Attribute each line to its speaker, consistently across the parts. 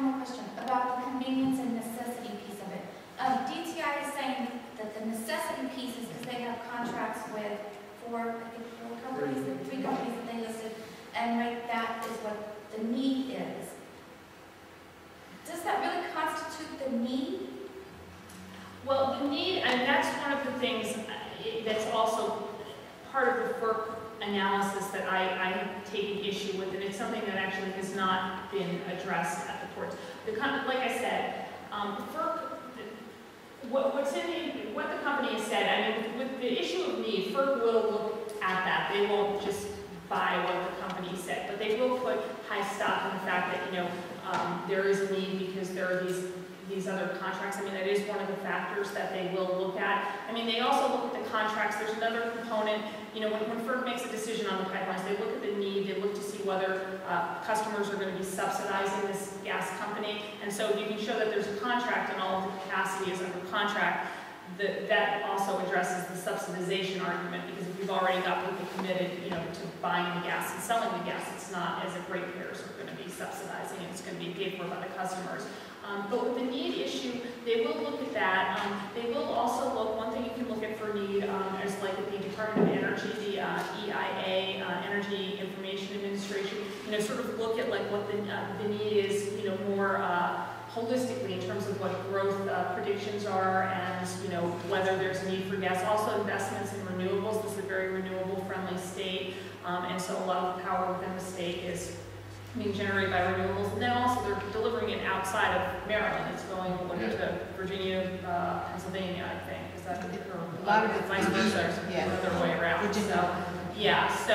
Speaker 1: one more question about the convenience and necessity piece of it. DTI is saying that the necessity piece is because they have contracts with four companies, the three companies that they listed, and right, that is what the need is. Does that really constitute the need?
Speaker 2: Well, the need, and that's one of the things that's also part of the FERC analysis that I have taken issue with, and it's something that actually has not been addressed at the courts. Like I said, FERC, what the company has said, I mean, with the issue of need, FERC will look at that. They won't just buy what the company said, but they will put high stock in the fact that, you know, there is a need because there are these other contracts. I mean, that is one of the factors that they will look at. I mean, they also look at the contracts. There's another component, you know, when FERC makes a decision on the pipelines, they look at the need, they look to see whether customers are going to be subsidizing this gas company. And so if you can show that there's a contract and all of the capacity is under contract, that also addresses the subsidization argument, because if you've already got people committed, you know, to buying the gas and selling the gas, it's not as if ratepayers are going to be subsidizing it, it's going to be paid for by the customers. But with the need issue, they will look at that. They will also look, one thing you can look at for need is like at the Department of Energy, the EIA, Energy Information Administration, you know, sort of look at like what the need is, you know, more holistically in terms of what growth predictions are, and, you know, whether there's a need for gas. Also investments in renewables. This is a very renewable friendly state, and so a lot of the power within the state is being generated by renewables. And then also they're delivering it outside of Maryland. It's going to Virginia, Pennsylvania, I think. Is that
Speaker 3: a lot of it's
Speaker 2: vice versa,
Speaker 3: yeah,
Speaker 2: the other way around. So, yeah, so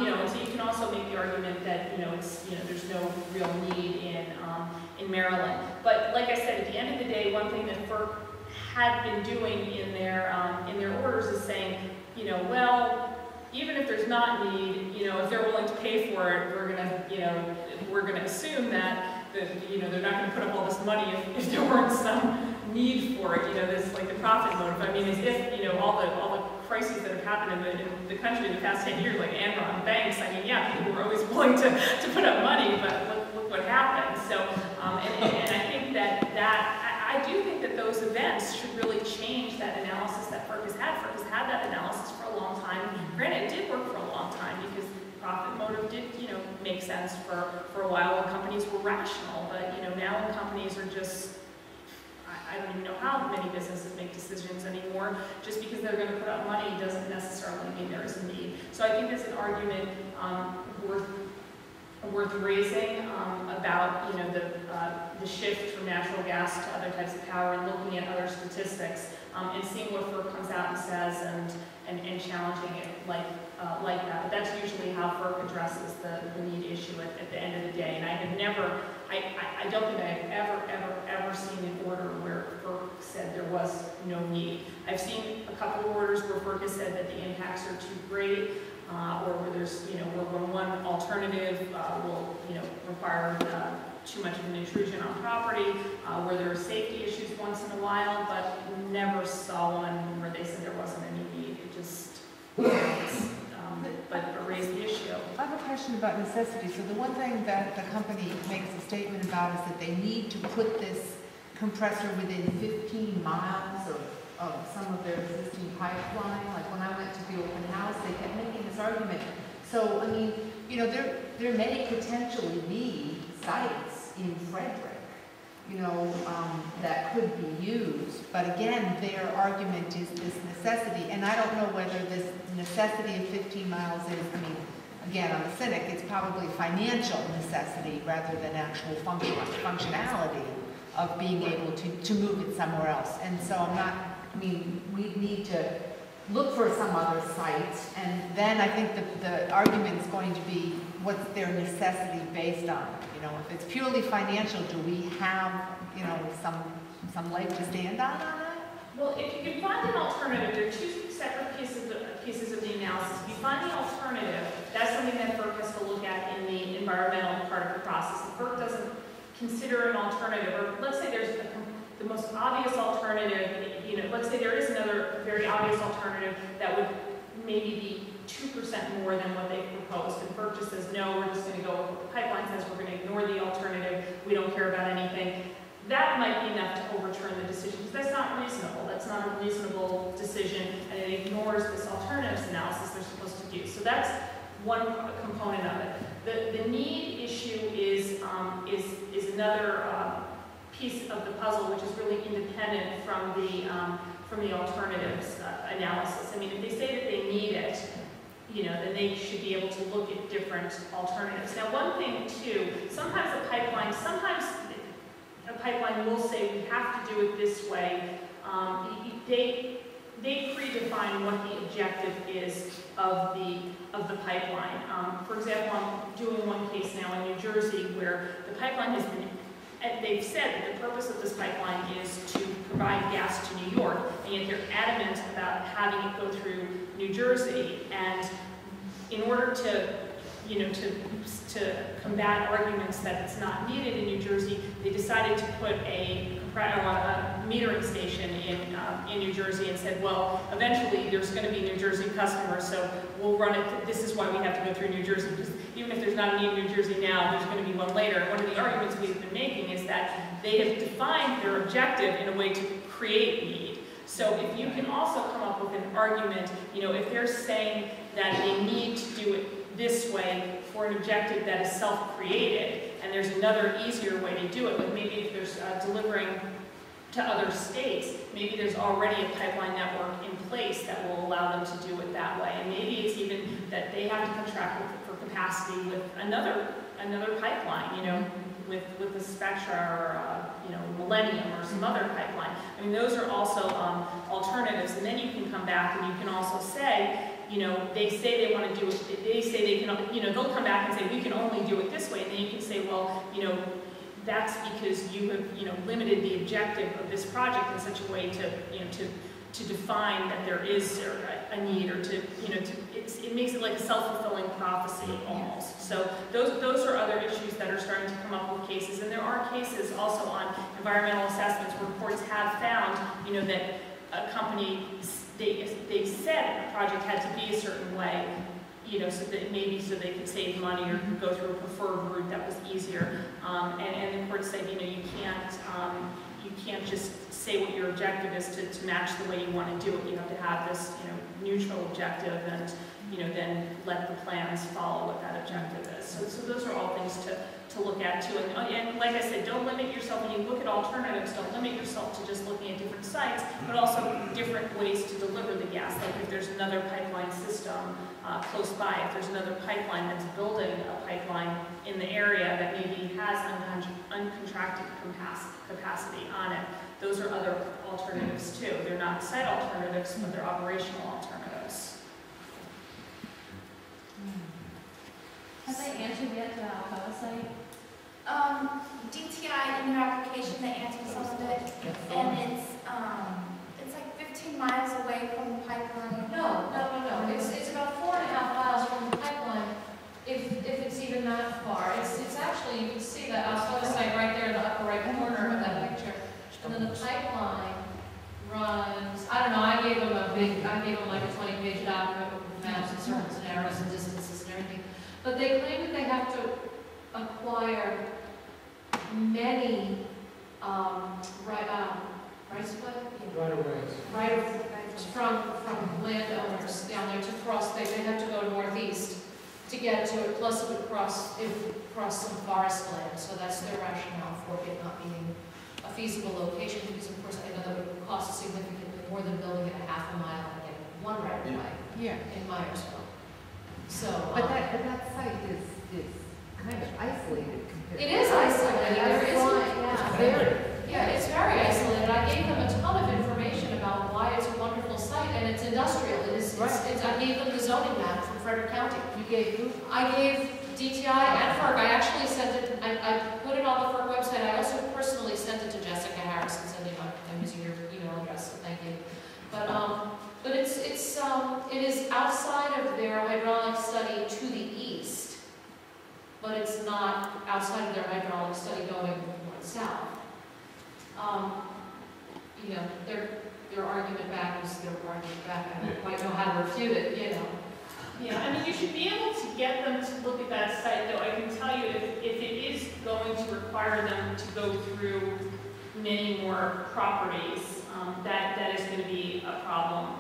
Speaker 2: you know, and so you can also make the argument that, you know, it's, you know, there's no real need in Maryland. But like I said, at the end of the day, one thing that FERC had been doing in their orders is saying, you know, well, even if there's not need, you know, if they're willing to pay for it, we're gonna assume that you know, they're not gonna put up all this money if there weren't some need for it. You know, this like the profit motive. I mean, as if, you know, all the crises that have happened in the country in the past 10 years, like Enron, banks. I mean, yeah, people were always willing to put up money, but look what happened. So, and I think I do think that those events should really change that analysis that FERC has had. FERC has had that analysis for a long time. Granted, it did work for a long time because profit motive did, you know, make sense for a while when companies were rational. But, you know, now when companies are just, I don't even know how many businesses make decisions anymore. Just because they're going to put up money doesn't necessarily mean there is a need. So I think it's an argument worth raising about, you know, the shift from natural gas to other types of power, and looking at other statistics and seeing what FERC comes out and says, and challenging it like that. But that's usually how FERC addresses the need issue at the end of the day. And I have never, I don't think I have ever seen an order where FERC said there was no need. I've seen a couple of orders where FERC has said that the impacts are too great, or where there's, you know, where one alternative will, you know, require too much of an intrusion on property, where there are safety issues once in a while, but never saw one where they said there wasn't any need. It just, but raised the issue.
Speaker 3: I have a question about necessity. So the one thing that the company makes a statement about is that they need to put this compressor within 15 miles of some of their existing pipeline. Like when I went to the open house, they kept making this argument. So, I mean, you know, there may potentially be sites in Frederick, you know, that could be used. But again, their argument is this necessity. And I don't know whether this necessity of 15 miles is, I mean, again, I'm a cynic, it's probably financial necessity rather than actual functionality of being able to move it somewhere else. And so I'm not, I mean, we need to look for some other site, and then I think the argument is going to be what's their necessity based on. You know, if it's purely financial, do we have, you know, some leg to stand on that?
Speaker 2: Well, if you can find an alternative, there are two separate pieces of the analysis. If you find the alternative, that's something that FERC has to look at in the environmental part of the process. If FERC doesn't consider an alternative, or let's say there's the most obvious alternative, you know, let's say there is another very obvious alternative that would maybe be 2% more than what they proposed, and FERC just says, no, we're just going to go with what the pipeline says, we're going to ignore the alternative, we don't care about anything. That might be enough to overturn the decision, because that's not reasonable. That's not a reasonable decision, and it ignores this alternatives analysis they're supposed to do. So that's one component of it. The need issue is another piece of the puzzle, which is really independent from the alternatives analysis. I mean, if they say that they need it, you know, then they should be able to look at different alternatives. Now, one thing too, sometimes a pipeline will say we have to do it this way. They predefine what the objective is of the pipeline. For example, I'm doing one case now in New Jersey where the pipeline has been, they've said that the purpose of this pipeline is to provide gas to New York, and yet they're adamant about having it go through New Jersey. And in order to, you know, to combat arguments that it's not needed in New Jersey, they decided to put a metering station in New Jersey and said, well, eventually there's going to be New Jersey customers, so we'll run it. This is why we have to go through New Jersey, because even if there's not a need in New Jersey now, there's going to be one later. And one of the arguments we've been making is that they have defined their objective in a way to create need. So if you can also come up with an argument, you know, if they're saying that they need to do it this way for an objective that is self-created, and there's another easier way to do it, like maybe if there's delivering to other states, maybe there's already a pipeline network in place that will allow them to do it that way. And maybe it's even that they have to contract for capacity with another pipeline, you know, with the Spectra or you know, Millennium or some other pipeline. I mean, those are also alternatives. And then you can come back and you can also say, you know, they say they want to do it, they say they can, you know, they'll come back and say, we can only do it this way. And then you can say, well, you know, that's because you have, you know, limited the objective of this project in such a way to, you know, to define that there is a need, or to, you know, it makes it like a self-fulfilling prophecy almost. So those are other issues that are starting to come up with cases. And there are cases also on environmental assessments where courts have found, you know, that a company, they said a project had to be a certain way, you know, so that maybe so they could save money or go through a preferred route that was easier. And the courts say, you know, you can't just say what your objective is to match the way you want to do it. You have to have this, you know, neutral objective, and, you know, then let the plans follow what that objective is. So those are all things to look at too. And like I said, don't limit yourself when you look at alternatives. Don't limit yourself to just looking at different sites, but also different ways to deliver the gas. Like if there's another pipeline system close by, if there's another pipeline that's building a pipeline in the area that maybe has uncontracted capacity on it, those are other alternatives too. They're not site alternatives, but they're operational alternatives.
Speaker 4: Have they answered yet to the Alcoa site?
Speaker 1: DTI in their application, they answered some of it, and it's like 15 miles away from the pipeline.
Speaker 4: No. It's about 4.5 miles from the pipeline, if it's even that far. It's actually, you can see the Alcoa site right there in the upper right corner of that picture. And then the pipeline runs, I don't know, I gave them like a 20-page document with maps and circles and arrows and distances and everything. But they claim that they have to acquire many from landowners down there to cross. They have to go northeast to get to it. Plus, it would cross some forest land. So that's their rationale for it not being a feasible location. Because of course, I know that would cost significantly more than building it a half a mile and getting one right of way in Myersville. So,
Speaker 3: but that site is kind of isolated compared.
Speaker 4: It is isolated. It's very isolated. I gave them a ton of information about why it's a wonderful site, and it's industrial. I gave them the zoning map from Frederick County.
Speaker 3: You gave who?
Speaker 4: I gave DTI and FERC. I actually sent it. I put it on the FERC website. I also personally sent it to Jessica Harris and said, I'm using your email address, so thank you. But it is outside of their hydraulic study to the east, but it's not outside of their hydraulic study going north south. You know, they're your argument back is their argument back. I don't quite know how to refute it, you know.
Speaker 2: Yeah, I mean, you should be able to get them to look at that site, though I can tell you if it is going to require them to go through many more properties, that is going to be a problem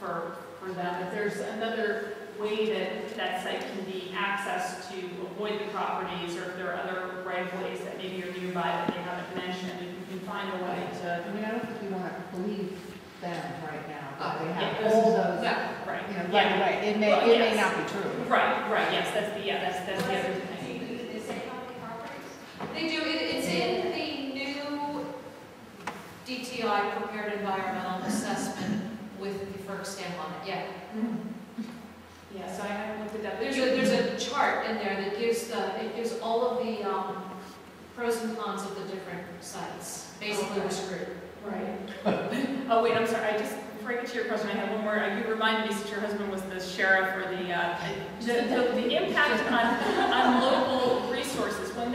Speaker 2: for them. If there's another way that that site can be accessed to avoid the properties, or if there are other right-of-ways that maybe are nearby that they haven't mentioned, if you can find a way to...
Speaker 3: I mean, I don't think we want to believe them right now, but they have
Speaker 2: Yeah,
Speaker 3: all those,
Speaker 4: Yeah.
Speaker 2: Right.
Speaker 3: you know,
Speaker 2: Yeah.
Speaker 3: right, it may,
Speaker 2: Well,
Speaker 3: it may
Speaker 2: yes.
Speaker 3: not be true.
Speaker 2: Right, yes, that's the other thing.
Speaker 1: Did they say how many properties?
Speaker 4: They do, it's in the new DTI prepared environmental assessment with the FERC stamp on it, yeah.
Speaker 2: Yeah, so I haven't looked at that.
Speaker 4: There's a chart in there that gives it gives all of the pros and cons of the different sites. Basically, we're screwed.
Speaker 2: Right. Oh, wait, I'm sorry, before I get to your question, I have one more. You reminded me that your husband was the sheriff, or the impact on local resources. When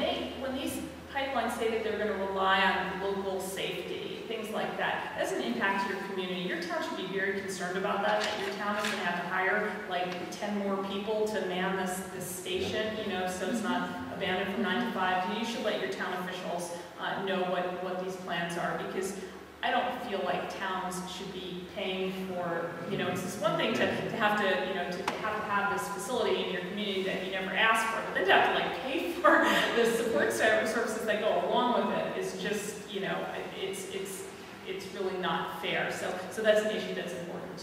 Speaker 2: these pipelines say that they're going to rely on local safety, things like that, that doesn't impact your community. Your town should be very concerned about that your town is going to have to hire like 10 more people to man this station, you know, so it's not abandoned from 9 to 5. You should let your town officials know what these plans are, because I don't feel like towns should be paying for, you know, it's just one thing to have to, you know, to have this facility in your community that you never asked for, but then to have to like pay for the support services that go along with it is just, you know, it's really not fair. So that's an issue that's important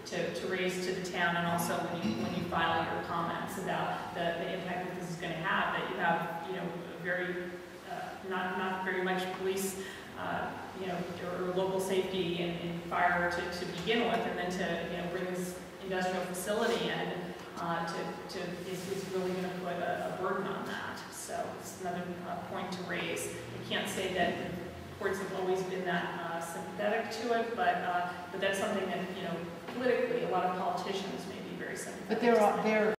Speaker 2: to raise to the town, and also when you file your comments about the impact that this is going to have, that you have, you know, very not very much police, you know, or local safety and fire to begin with, and then to, you know, bring this industrial facility in is really going to put a burden on that. So it's another point to raise. I can't say that the courts have always been that sympathetic to it, but that's something that, you know, politically, a lot of politicians may be very sympathetic.
Speaker 3: But they're